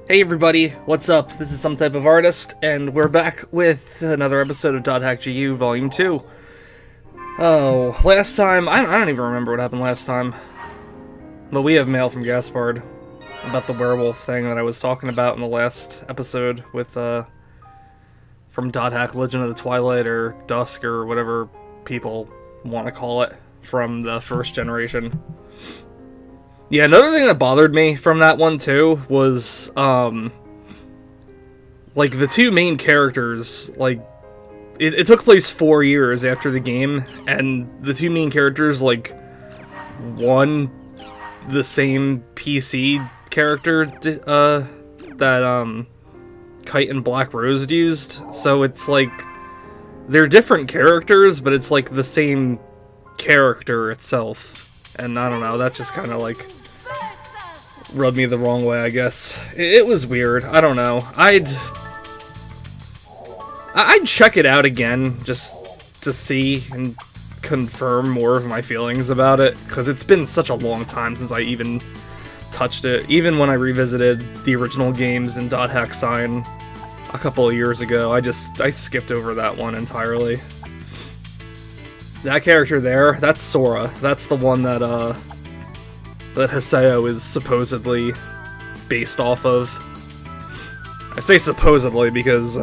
Hey everybody, what's up? This is Some Type of Artist, and we're back with another episode of .hack GU Volume 2. Oh, last time, I don't even remember what happened last time. But we have mail from Gaspard about the werewolf thing that I was talking about in the last episode with, from .hack Legend of the Twilight, or Dusk, or whatever people want to call it, from the first generation. Yeah, another thing that bothered me from that one, too, was, like, the two main characters, like, it took place 4 years after the game, and the two main characters, like, won the same PC character, that, Kite and Black Rose used, so it's, like, they're different characters, but it's, like, the same character itself, and I don't know, that just kind of, like, rubbed me the wrong way, I guess. It was weird. I don't know. I'd check it out again just to see and confirm more of my feelings about it, because it's been such a long time since I even touched it. Even when I revisited the original games in .hack Sign a couple of years ago, I skipped over that one entirely. That character there, that's Sora. That's the one that Haseo is supposedly based off of. I say supposedly because,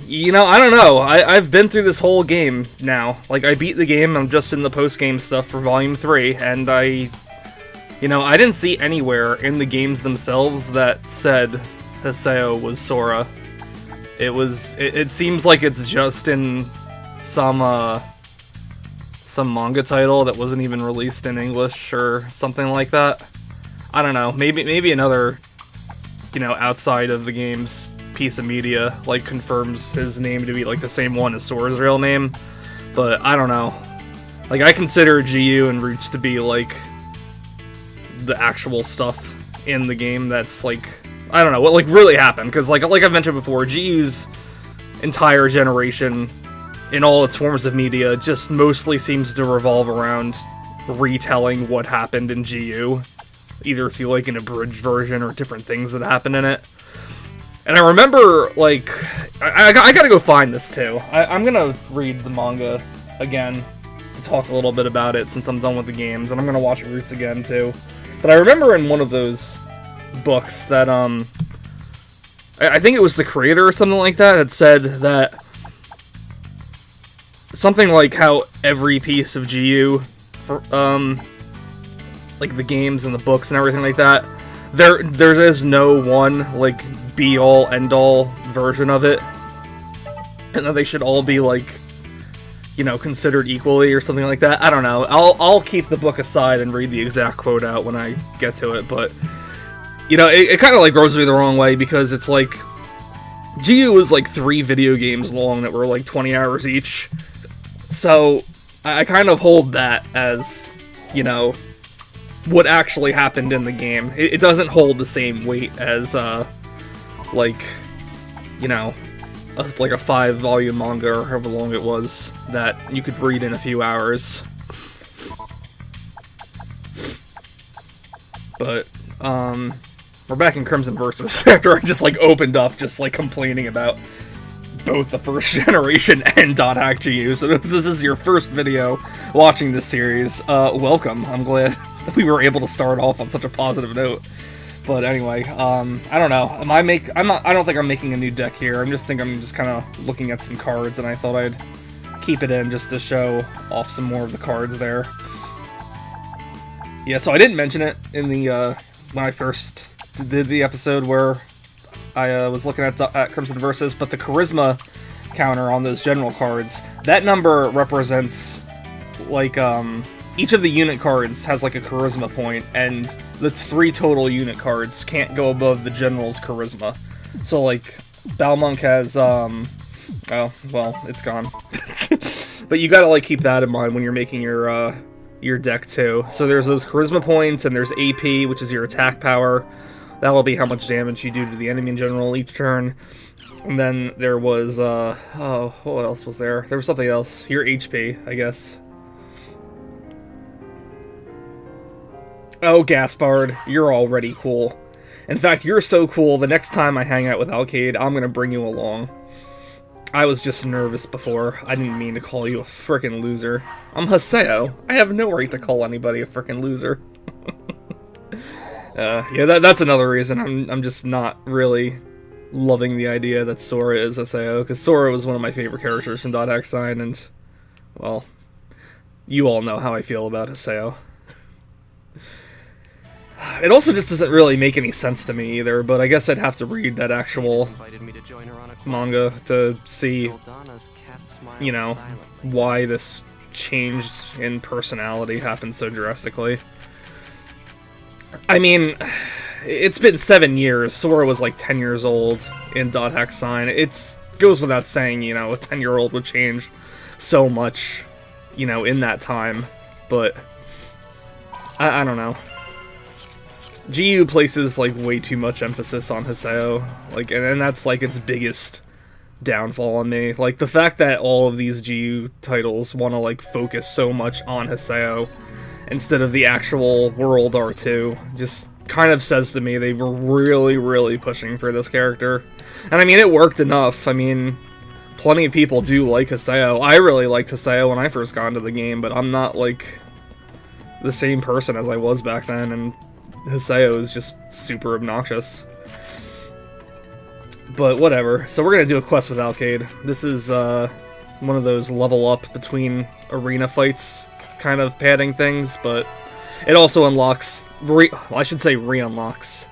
you know, I don't know. I've been through this whole game now. Like, I beat the game, I'm just in the post-game stuff for Volume 3, and I didn't see anywhere in the games themselves that said Haseo was Sora. It seems like it's just in some manga title that wasn't even released in English or something like that. I don't know. Maybe another, outside of the game's piece of media, like, confirms his name to be, like, the same one as Sora's real name. But I don't know. Like, I consider GU and Roots to be, like, the actual stuff in the game that's, like, I don't know, what, like, really happened. Because, like I've mentioned before, GU's entire generation in all its forms of media just mostly seems to revolve around retelling what happened in GU, either through, like, an abridged version or different things that happened in it. And I remember, like, I gotta go find this too. I'm gonna read the manga again to talk a little bit about it since I'm done with the games, and I'm gonna watch Roots again too. But I remember in one of those books that, I think it was the creator or something like that, had said that something like how every piece of GU, for, like the games and the books and everything like that, there is no one, like, be-all, end-all version of it, and that they should all be, like, considered equally or something like that. I don't know. I'll keep the book aside and read the exact quote out when I get to it, but, it kind of, like, rubs me the wrong way, because it's, like, GU was, like, 3 video games long that were, like, 20 hours each. So, I kind of hold that as, what actually happened in the game. It doesn't hold the same weight as, like a 5-volume manga, or however long it was, that you could read in a few hours. But, we're back in Crimson Versus, after I just, like, opened up, just, like, complaining about both the first generation and .hack GU. So if this is your first video watching this series, welcome. I'm glad that we were able to start off on such a positive note. But anyway, I don't know. I don't think I'm making a new deck here. I'm just kind of looking at some cards, and I thought I'd keep it in just to show off some more of the cards there. Yeah, so I didn't mention it in the when I first did the episode where I was looking at Crimson Versus, but the charisma counter on those general cards, that number represents, like, each of the unit cards has, like, a charisma point, and the 3 total unit cards can't go above the general's charisma. So, like, Balmonk has, oh, well, it's gone. But you gotta, like, keep that in mind when you're making your deck, too. So there's those charisma points, and there's AP, which is your attack power. That will be how much damage you do to the enemy in general each turn. And then there was, what else was there? There was something else. Your HP, I guess. Oh, Gaspard, you're already cool. In fact, you're so cool, the next time I hang out with Alkaid, I'm gonna bring you along. I was just nervous before. I didn't mean to call you a frickin' loser. I'm Haseo. I have no right to call anybody a frickin' loser. Yeah, that's another reason I'm just not really loving the idea that Sora is Haseo, because Sora was one of my favorite characters from .X9, and, well, you all know how I feel about Haseo. It also just doesn't really make any sense to me either, but I guess I'd have to read that actual manga to see, you know, why this change in personality happened so drastically. I mean, it's been 7 years. Sora was like 10 years old in .X9. It goes without saying, you know, a 10-year-old would change so much, you know, in that time. But I don't know. GU places like way too much emphasis on Haseo, like, and that's like its biggest downfall on me. Like the fact that all of these GU titles want to like focus so much on Haseo instead of the actual World R2 just kind of says to me they were really pushing for this character. And I mean, it worked enough. I mean, plenty of people do like Haseo. I really liked Haseo when I first got into the game, but I'm not like the same person as I was back then, and Haseo is just super obnoxious. But whatever. So we're gonna do a quest with Alkaid. This is one of those level up between arena fights kind of padding things, but it also unlocks, I should say re-unlocks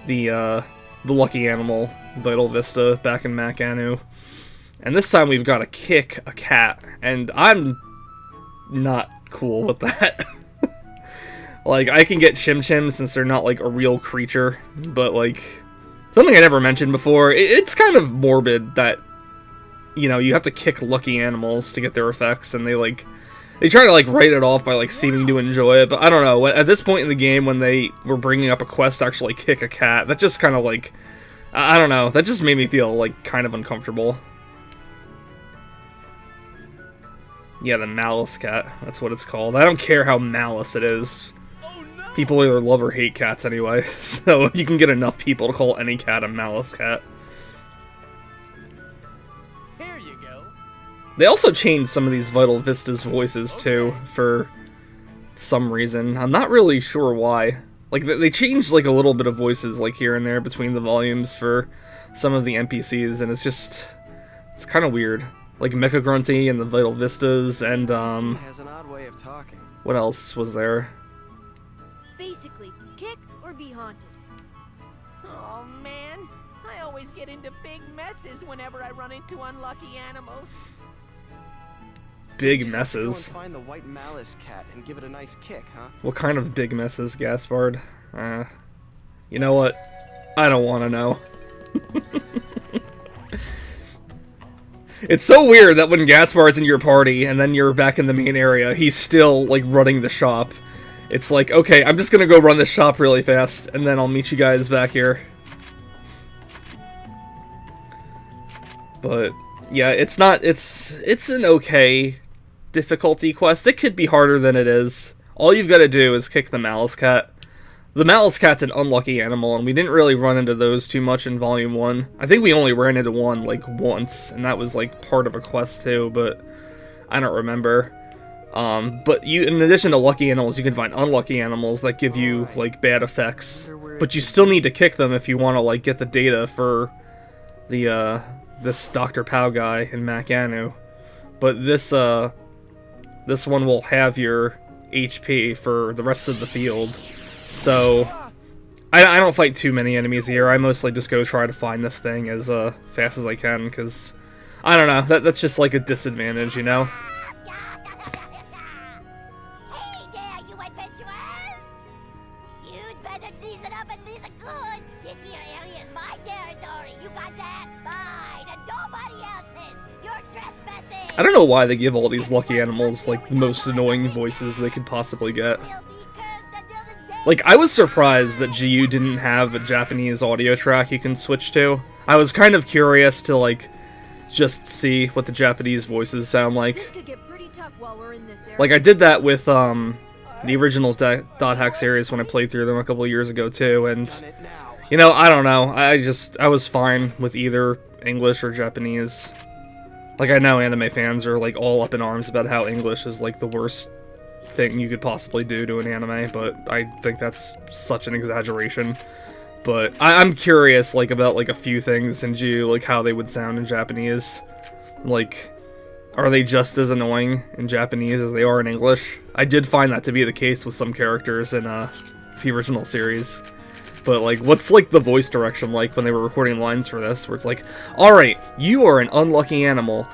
the lucky animal Vital Vista back in Mac Anu. And this time we've got to kick a cat, and I'm not cool with that. Like, I can get Chim Chim since they're not, like, a real creature, but, like, something I never mentioned before, it's kind of morbid that, you know, you have to kick lucky animals to get their effects, and they try to, like, write it off by, like, seeming to enjoy it, but I don't know, at this point in the game when they were bringing up a quest to actually kick a cat, that just kind of, like, I don't know, that just made me feel, like, kind of uncomfortable. Yeah, the Malice Cat, that's what it's called. I don't care how malice it is. People either love or hate cats anyway, so you can get enough people to call any cat a Malice Cat. Here you go. They also changed some of these Vital Vista's voices too, for some reason. I'm not really sure why. Like, they changed like a little bit of voices like here and there between the volumes for some of the NPCs, and it's kind of weird. Like Mecha Grunty and the Vital Vistas, and what else was there? Basically, kick or be haunted. Oh man, I always get into big messes whenever I run into unlucky animals. Big messes. Go and find the white Malice Cat and give it a nice kick, huh? What kind of big messes, Gaspard? You know what? I don't want to know. It's so weird that when Gaspard's in your party and then you're back in the main area, he's still, like, running the shop. It's like, okay, I'm just gonna go run this shop really fast, and then I'll meet you guys back here. But, yeah, it's an okay difficulty quest. It could be harder than it is. All you've got to do is kick the Malice Cat. The Malice Cat's an unlucky animal, and we didn't really run into those too much in Volume 1. I think we only ran into one, like, once, and that was, like, part of a quest, too, but I don't remember. But in addition to lucky animals, you can find unlucky animals that give you, like, bad effects. But you still need to kick them if you want to, like, get the data for this Dr. Pow guy in Mac Anu. But this one will have your HP for the rest of the field. So, I don't fight too many enemies here. I mostly just go try to find this thing as fast as I can, because, I don't know, that's just like a disadvantage, you know? Hey there, you adventurers! You'd better listen up and listen good. This here area is my territory. You got that? Mine, and nobody else's. You're trespassing! I don't know why they give all these lucky animals, like, the most annoying voices they could possibly get. Like, I was surprised that GU didn't have a Japanese audio track you can switch to. I was kind of curious to, like, just see what the Japanese voices sound like. This could get pretty tough while we're in this area. Like, I did that with, the original Dot Hack series when I played through them a couple years ago, too, and You know, I don't know. I was fine with either English or Japanese. Like, I know anime fans are, like, all up in arms about how English is, like, the worst thing you could possibly do to an anime, but I think that's such an exaggeration. But I'm curious, like, about, like, a few things in Ju, like, how they would sound in Japanese. Like, are they just as annoying in Japanese as they are in English? I did find that to be the case with some characters in, the original series. But, like, what's, like, the voice direction like when they were recording lines for this? Where it's like, alright, you are an unlucky animal.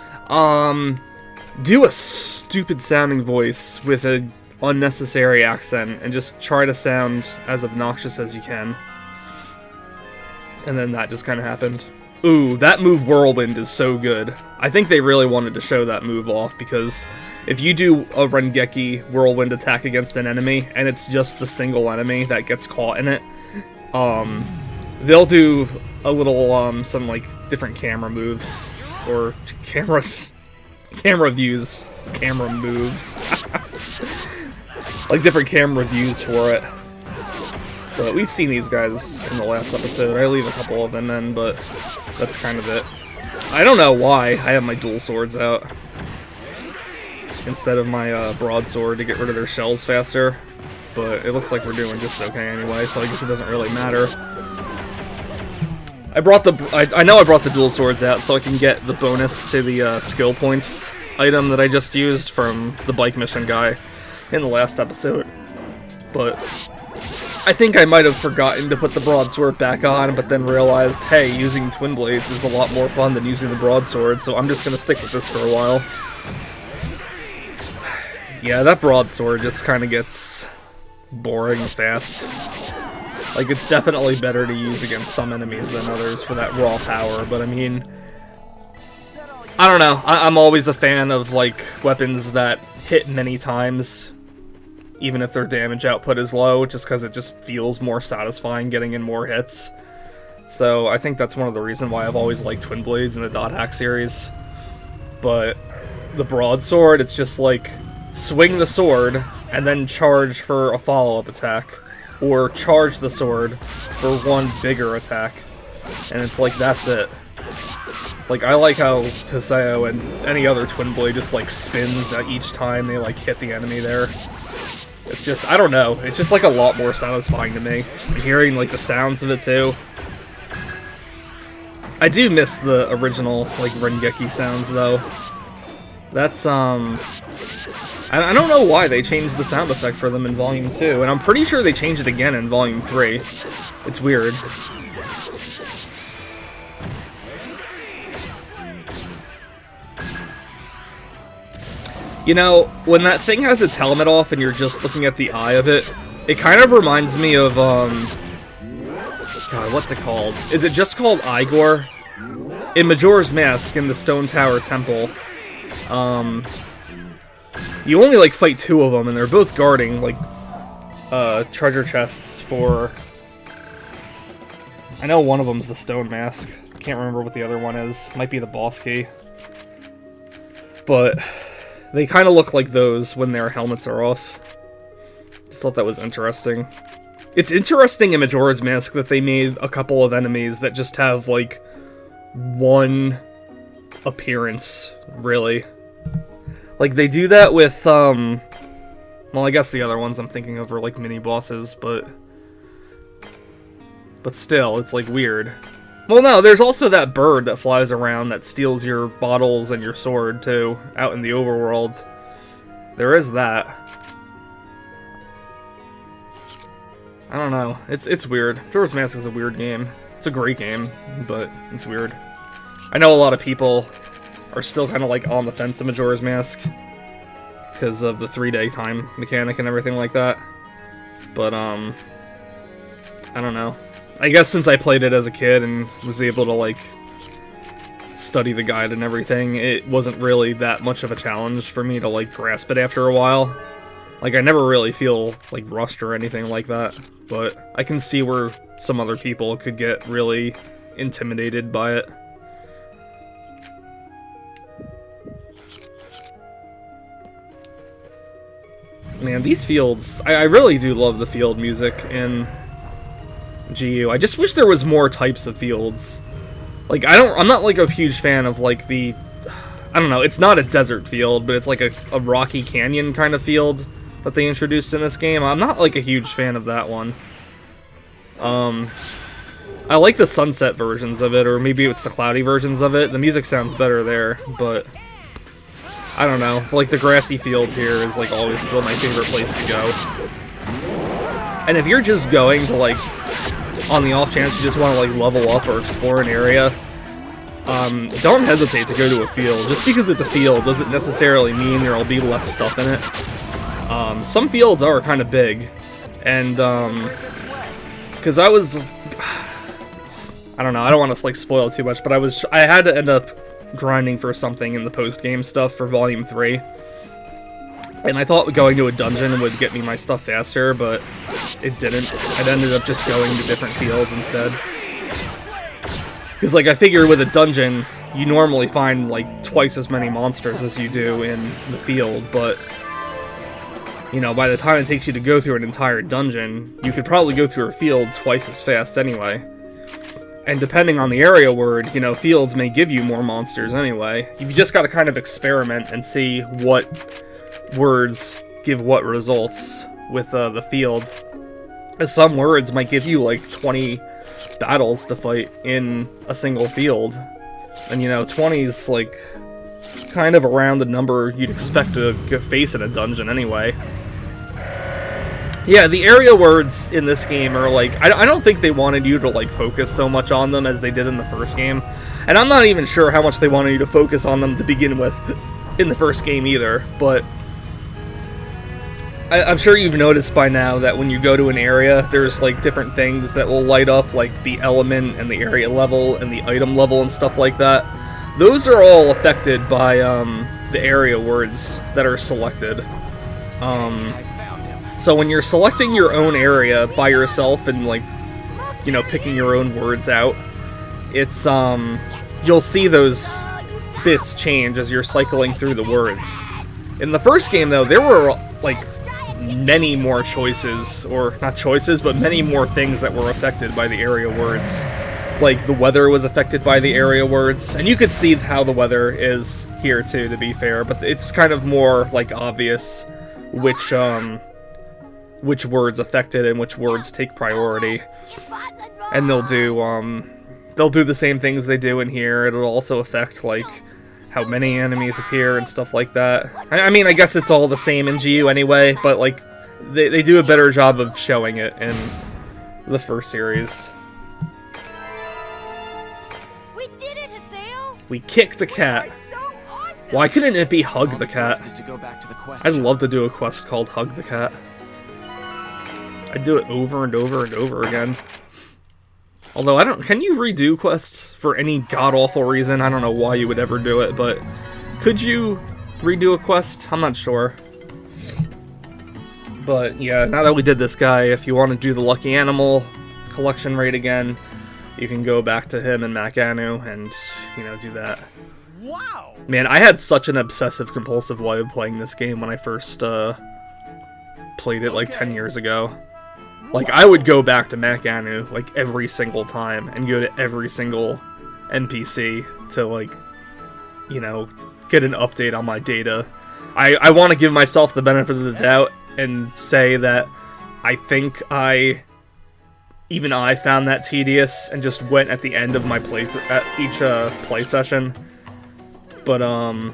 Do a stupid sounding voice with an unnecessary accent and just try to sound as obnoxious as you can. And then that just kind of happened. Ooh, that move Whirlwind is so good. I think they really wanted to show that move off, because if you do a Rengeki Whirlwind attack against an enemy, and it's just the single enemy that gets caught in it, they'll do a little, some, like, different camera moves, or camera views, camera moves, like different camera views for it. But we've seen these guys in the last episode. I leave a couple of them in, but that's kind of it. I don't know why I have my dual swords out instead of my broadsword to get rid of their shells faster. But it looks like we're doing just okay anyway, so I guess it doesn't really matter. I know I brought the dual swords out so I can get the bonus to the skill points item that I just used from the bike mission guy in the last episode. But I think I might have forgotten to put the broadsword back on, but then realized, hey, using twin blades is a lot more fun than using the broadsword, so I'm just gonna stick with this for a while. Yeah, that broadsword just kind of gets boring fast. Like, it's definitely better to use against some enemies than others for that raw power, but I mean, I don't know. I'm always a fan of, like, weapons that hit many times, even if their damage output is low, just because it just feels more satisfying getting in more hits. So I think that's one of the reasons why I've always liked Twin Blades in the Dot Hack series. But the broadsword, it's just like, swing the sword, and then charge for a follow-up attack. Or charge the sword for one bigger attack. And it's like, that's it. Like, I like how Teseo and any other Twin Blade just, like, spins at each time they, like, hit the enemy there. It's just, I don't know, it's just, like, a lot more satisfying to me. And hearing, like, the sounds of it, too. I do miss the original, like, Rengeki sounds, though. That's, I don't know why they changed the sound effect for them in Volume 2, and I'm pretty sure they changed it again in Volume 3. It's weird. You know, when that thing has its helmet off and you're just looking at the eye of it, it kind of reminds me of, God, what's it called? Is it just called Igor? In Majora's Mask, in the Stone Tower Temple, you only, like, fight two of them, and they're both guarding, like, treasure chests for... I know one of them's the Stone Mask. I can't remember what the other one is. Might be the boss key. But they kind of look like those when their helmets are off. Just thought that was interesting. It's interesting in Majora's Mask that they made a couple of enemies that just have, like, one appearance, really. Like, they do that with, well, I guess the other ones I'm thinking of are, like, mini-bosses, but still, it's, like, weird. Well, no, there's also that bird that flies around that steals your bottles and your sword, too, out in the overworld. There is that. I don't know. It's weird. Majora's Mask is a weird game. It's a great game, but it's weird. I know a lot of people are still kind of, like, on the fence of Majora's Mask because of the 3-day time mechanic and everything like that. But, I don't know. I guess since I played it as a kid and was able to, like, study the guide and everything, it wasn't really that much of a challenge for me to, like, grasp it after a while. Like, I never really feel, like, rushed or anything like that, but I can see where some other people could get really intimidated by it. Man, these fields, I really do love the field music in GU. I just wish there was more types of fields. Like, I'm not, like, a huge fan of, like, I don't know, it's not a desert field, but it's, like, a rocky canyon kind of field that they introduced in this game. I'm not, like, a huge fan of that one. I like the sunset versions of it, or maybe it's the cloudy versions of it. The music sounds better there, but I don't know. Like, the grassy field here is, like, always still my favorite place to go. And if you're just going to, like, on the off chance you just want to, like, level up or explore an area, don't hesitate to go to a field. Just because it's a field doesn't necessarily mean there'll be less stuff in it. Some fields are kind of big, and, because I was... I don't know, I don't want to, like, spoil too much, but I had to end up grinding for something in the post-game stuff for Volume 3. And I thought going to a dungeon would get me my stuff faster, but it didn't. I ended up just going to different fields instead. Because, like, I figure with a dungeon, you normally find, like, twice as many monsters as you do in the field, but, you know, by the time it takes you to go through an entire dungeon, you could probably go through a field twice as fast anyway. And depending on the area word, you know, fields may give you more monsters anyway. You've just got to kind of experiment and see what words give what results with the field. As some words might give you, like, 20 battles to fight in a single field. And, you know, 20 is, like, kind of around the number you'd expect to face in a dungeon anyway. Yeah, the area words in this game are, like, I don't think they wanted you to, like, focus so much on them as they did in the first game. And I'm not even sure how much they wanted you to focus on them to begin with in the first game either, but I'm sure you've noticed by now that when you go to an area, there's, like, different things that will light up, like the element and the area level and the item level and stuff like that. Those are all affected by the area words that are selected. So when you're selecting your own area by yourself and, like, you know, picking your own words out, it's, you'll see those bits change as you're cycling through the words. In the first game, though, there were, like, many more choices, or not choices, but many more things that were affected by the area words. Like, the weather was affected by the area words, and you could see how the weather is here, too, to be fair, but it's kind of more, like, obvious which words affected and which words take priority. And they'll do the same things they do in here. It'll also affect, like, how many enemies appear and stuff like that. I mean, I guess it's all the same in GU anyway, but, like, they do a better job of showing it in the first series. We did it, Hazael! We kicked a cat. Why couldn't it be Hug the Cat? I'd love to do a quest called Hug the Cat. I'd do it over and over and over again. Although, can you redo quests for any god-awful reason? I don't know why you would ever do it, but could you redo a quest? I'm not sure. But yeah, now that we did this guy, if you want to do the Lucky Animal collection raid again, you can go back to him and Makanu and, you know, do that. Wow! Man, I had such an obsessive-compulsive way of playing this game when I first played it, like, 10 years ago. Like, I would go back to Makanu, like, every single time, and go to every single NPC to, like, you know, get an update on my data. I want to give myself the benefit of the doubt and say that I think even I found that tedious and just went at the end of my at each play session. But,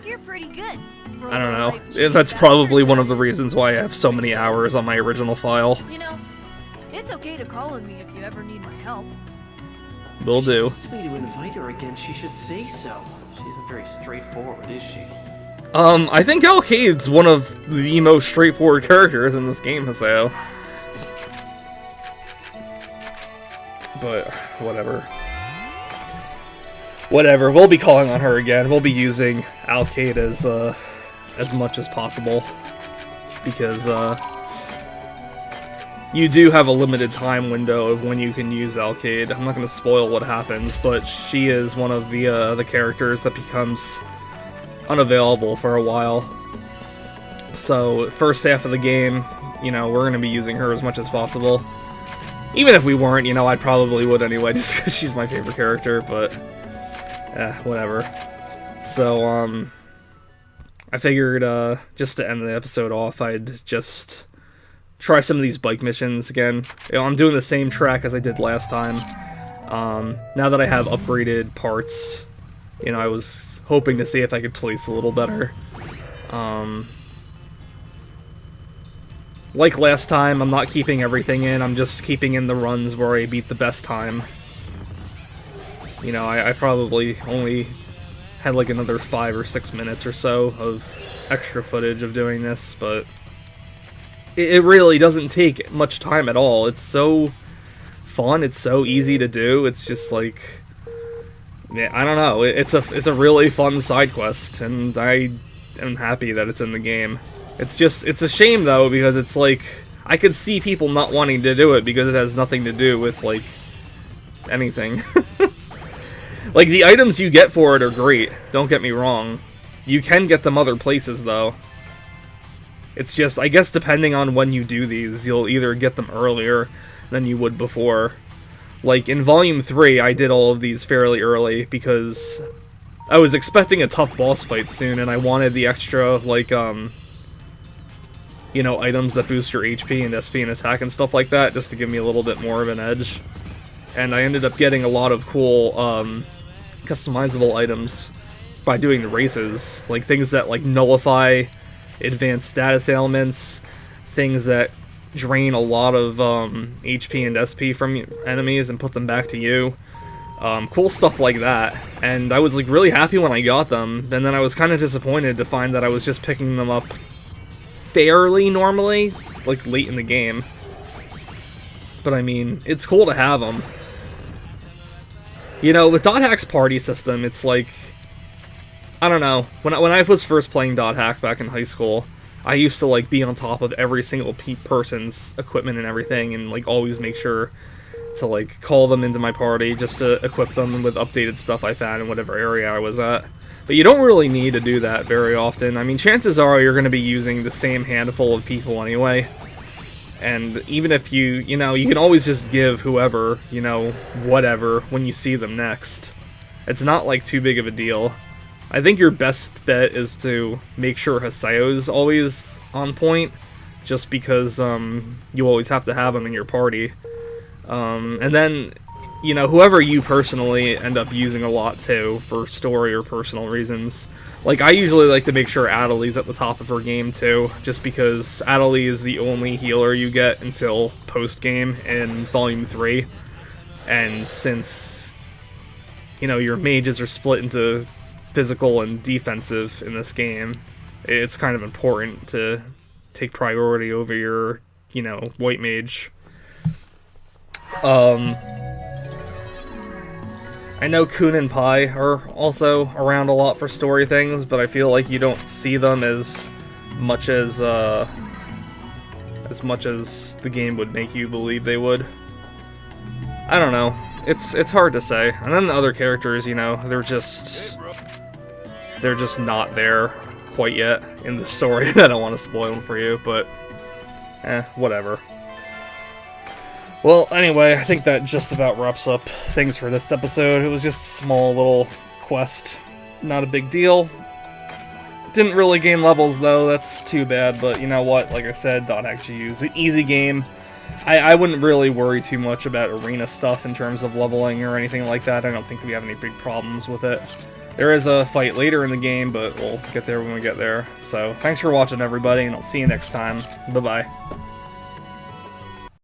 You're pretty good. I don't know. That's probably one of the reasons why I have so many hours on my original file. You know, it's okay to call on me if you ever need my help. Will do. Wants me to invite her again, she should say so. She isn't very straightforward, is she? I think Alkaid's one of the most straightforward characters in this game, Hazael. But, whatever. Whatever, we'll be calling on her again. We'll be using Alkaid as much as possible. Because, you do have a limited time window of when you can use Alkaid. I'm not going to spoil what happens, but she is one of the characters that becomes unavailable for a while. So, first half of the game, you know, we're going to be using her as much as possible. Even if we weren't, you know, I probably would anyway, just because she's my favorite character, but... whatever. So, I figured, just to end the episode off, I'd just try some of these bike missions again. You know, I'm doing the same track as I did last time. Now that I have upgraded parts, you know, I was hoping to see if I could place a little better. Like last time, I'm not keeping everything in, I'm just keeping in the runs where I beat the best time. You know, I probably only had like another 5 or 6 minutes or so of extra footage of doing this, but it really doesn't take much time at all. It's so fun, it's so easy to do, it's just like... Yeah, I don't know, it's a really fun side quest, and I am happy that it's in the game. It's a shame though, because it's like, I could see people not wanting to do it because it has nothing to do with, like, anything. Like, the items you get for it are great, don't get me wrong. You can get them other places though. It's just, I guess depending on when you do these, you'll either get them earlier than you would before. Like, in Volume 3, I did all of these fairly early because I was expecting a tough boss fight soon, and I wanted the extra, like, you know, items that boost your HP and SP and attack and stuff like that, just to give me a little bit more of an edge. And I ended up getting a lot of cool, customizable items by doing the races. Like, things that, like, nullify advanced status ailments, things that drain a lot of, HP and SP from enemies and put them back to you. Cool stuff like that. And I was, like, really happy when I got them, and then I was kind of disappointed to find that I was just picking them up fairly normally, like, late in the game. But I mean, it's cool to have them. You know, with Dot Hack's party system, it's like, I don't know, when I was first playing Dot Hack back in high school, I used to, like, be on top of every single person's equipment and everything, and, like, always make sure to, like, call them into my party just to equip them with updated stuff I found in whatever area I was at. But you don't really need to do that very often. I mean, chances are you're going to be using the same handful of people anyway. And even if you know, you can always just give whoever, you know, whatever, when you see them next. It's not, like, too big of a deal. I think your best bet is to make sure Hasayo's always on point, just because, you always have to have them in your party. And then, you know, whoever you personally end up using a lot too, for story or personal reasons. Like, I usually like to make sure Adeli's at the top of her game too, just because Adeli is the only healer you get until post-game in Volume 3. And since, you know, your mages are split into physical and defensive in this game, it's kind of important to take priority over your, you know, white mage. I know Kun and Pai are also around a lot for story things, but I feel like you don't see them as much as the game would make you believe they would. I don't know. It's hard to say. And then the other characters, you know, they're just not there quite yet in the story. I don't want to spoil them for you, but whatever. Well, anyway, I think that just about wraps up things for this episode. It was just a small little quest. Not a big deal. Didn't really gain levels, though. That's too bad, but you know what? Like I said, Dot Hack GU is an easy game. I wouldn't really worry too much about arena stuff in terms of leveling or anything like that. I don't think we have any big problems with it. There is a fight later in the game, but we'll get there when we get there. So, thanks for watching, everybody, and I'll see you next time. Bye-bye.